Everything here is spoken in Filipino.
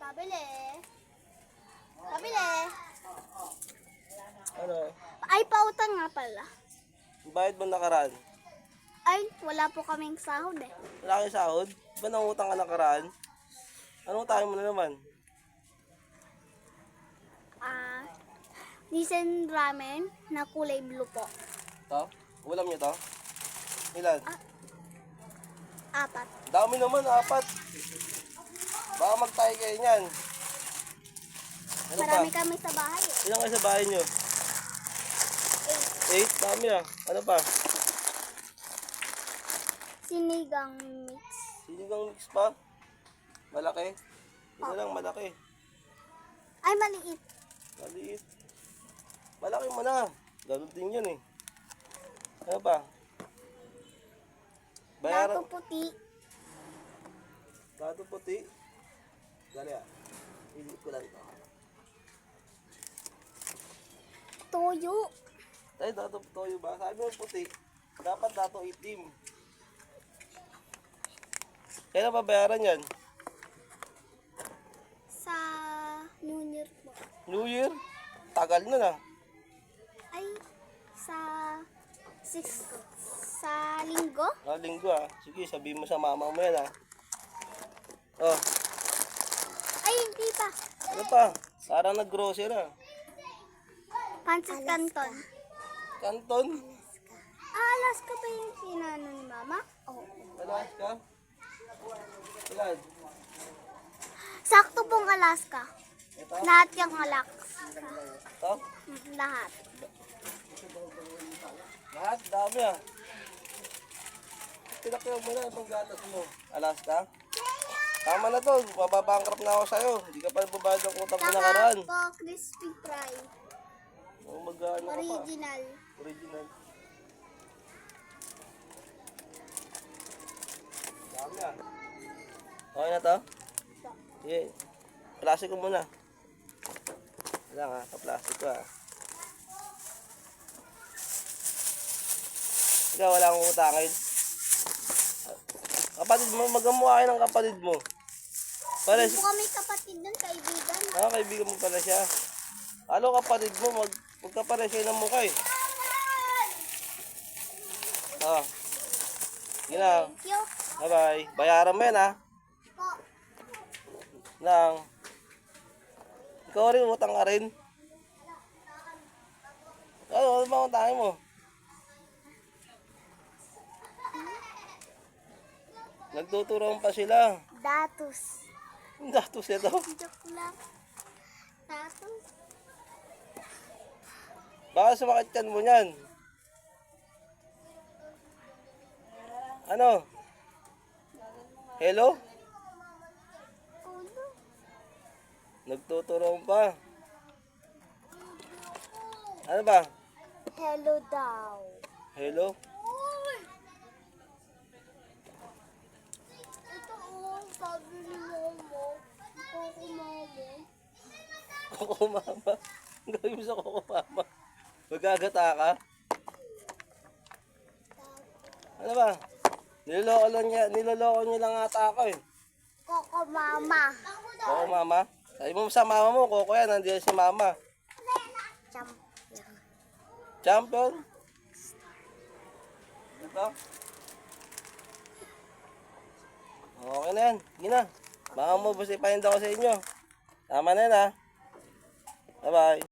Pabili. Pabili. Ano? Ay, pautang nga pala. Bayad mo nakaraan? Ay, wala po kaming sahod eh. Wala kang sahod? Ba nangutang ka nakaraan? Anong utangin mo na naman? Nissan ramen na kulay blue po. Ito? Ulam niyo to? Ilan? 4. Dami naman, 4. Baka magtayo kayo niyan. Ano Marami pa? kami sa bahay eh. Ilan kayo sa bahay niyo? 8? Dami ah. Ano pa? Sinigang mix. Sinigang mix pa? Malaki? Ito lang, malaki. Ay, maliit. Maliit. Malaki mo na. Ganun din yun eh. Ano pa? Dato puti. Dato puti. Dali ah. Ilit ko lang ito. Toyo. Tayo, dato toyo ba? Sabi mo puti. Dapat dato itim. Kailan pa bayaran yan? Sa New Year po. New Year? Tagal na na. Ay, sa linggo? Linggo ah. Sige, sabihin mo sa mama mo yan ah. Oh, Ay, hindi pa. ano pa? Parang nag-grocery ah. Pancit Canton. Kanton? Alaska ba yung pinano ni Mama? Oo. Alaska? Ilan? Sakto pong Alaska. Ito? Lahat yung Alaska. Ito? Lahat. Lahat, dami ah. Pinakilap mo na itong gatas mo. Alaska? Tama na to, mababankrupt na ako sa'yo. Hindi ka pa babayad ng utang mo nakaraan. Saka po crispy fry. Mag-ano ka pa? Original. Original. Dami ah. Okay na to? Sige. Plastic ko muna. Wala nga, ka-plastic ko ah. Ikaw, wala akong utangin. Kapatid mo, magamukha kayo ng kapatid mo. Pala, Hindi po kami kapatid nun, kaibigan. kaibigan mo pala siya. Ano kapatid mo, magkapare siya ng mukha eh. Ah. Sige na. Thank you. Bye-bye. Bayaran mo yan ha. Po. Lang. Ikaw rin, utang ka rin. Ano ba utangin mo? Nagtuturoan pa sila. Datus. Datos ito. Joke lang. Datus. Baka sumakit yan mo yan. Ano? Hello? Ulo. Nagtuturoan pa. Ano ba? Hello daw. Hello? Ito sabi ni Momo. Koko Momo. Koko mama. Ang gawin mo sa koko mama. Magagata ka? Ano ba? Niloloko niya lang ata ako eh. Koko Mama. Koko mama? Sabi mo sa mama mo, koko yan, nandiyan si mama. Champion. Champion? Ito? Okay na yan. Sige na. Baka mo, busipahin daw ko sa inyo. Tama na yan ha. Bye-bye.